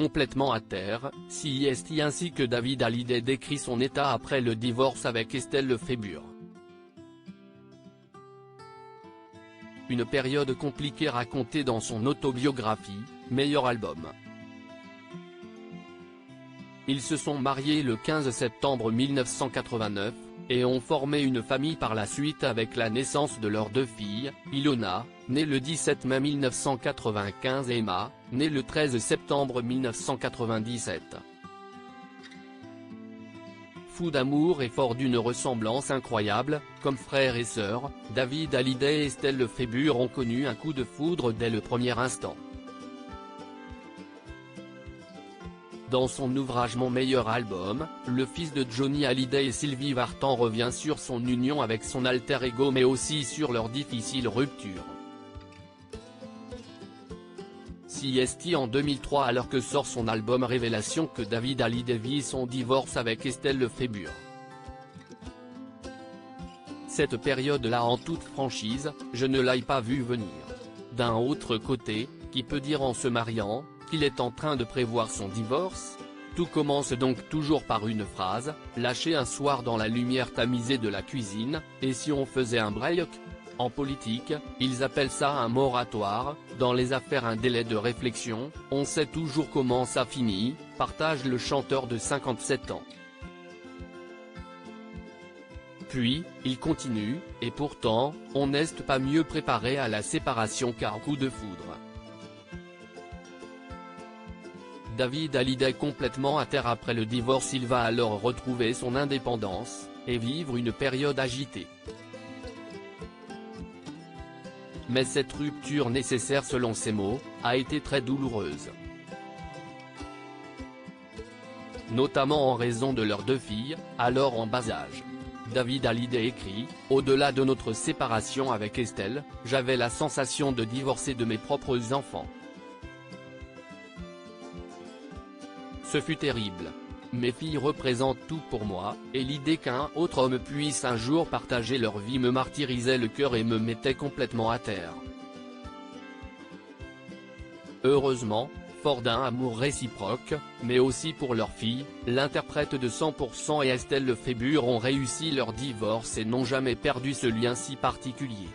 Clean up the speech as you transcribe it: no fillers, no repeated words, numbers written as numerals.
complètement à terre, CIST ainsi que David Hallyday décrit son état après le divorce avec Estelle Lefébure. Une période compliquée racontée dans son autobiographie, Meilleur album. Ils se sont mariés le 15 septembre 1989, et ont formé une famille par la suite avec la naissance de leurs 2 filles, Ilona, née le 17 mai 1995 et Emma, née le 13 septembre 1997. Fou d'amour et fort d'une ressemblance incroyable, comme frère et sœur, David Hallyday et Estelle Lefébure ont connu un coup de foudre dès le premier instant. Dans son ouvrage Mon meilleur album, le fils de Johnny Hallyday et Sylvie Vartan revient sur son union avec son alter ego mais aussi sur leur difficile rupture. CIST en 2003 alors que sort son album Révélation que David Hallyday vit son divorce avec Estelle Lefébure. Cette période-là en toute franchise, je ne l'ai pas vu venir. D'un autre côté, qui peut dire en se mariant, qu'il est en train de prévoir son divorce? Tout commence donc toujours par une phrase, lâchée un soir dans la lumière tamisée de la cuisine, et si on faisait un break? En politique, ils appellent ça un moratoire, dans les affaires un délai de réflexion, on sait toujours comment ça finit, partage le chanteur de 57 ans. Puis, il continue, et pourtant, on n'est pas mieux préparé à la séparation qu'à coup de foudre. David Hallyday complètement à terre après le divorce, il va alors retrouver son indépendance, et vivre une période agitée. Mais cette rupture nécessaire selon ses mots, a été très douloureuse. Notamment en raison de leurs 2 filles, alors en bas âge. David Hallyday écrit, « Au-delà de notre séparation avec Estelle, j'avais la sensation de divorcer de mes propres enfants. Ce fut terrible. Mes filles représentent tout pour moi, et l'idée qu'un autre homme puisse un jour partager leur vie me martyrisait le cœur et me mettait complètement à terre. Heureusement, fort d'un amour réciproque, mais aussi pour leurs filles, l'interprète de 100% et Estelle Lefébure ont réussi leur divorce et n'ont jamais perdu ce lien si particulier.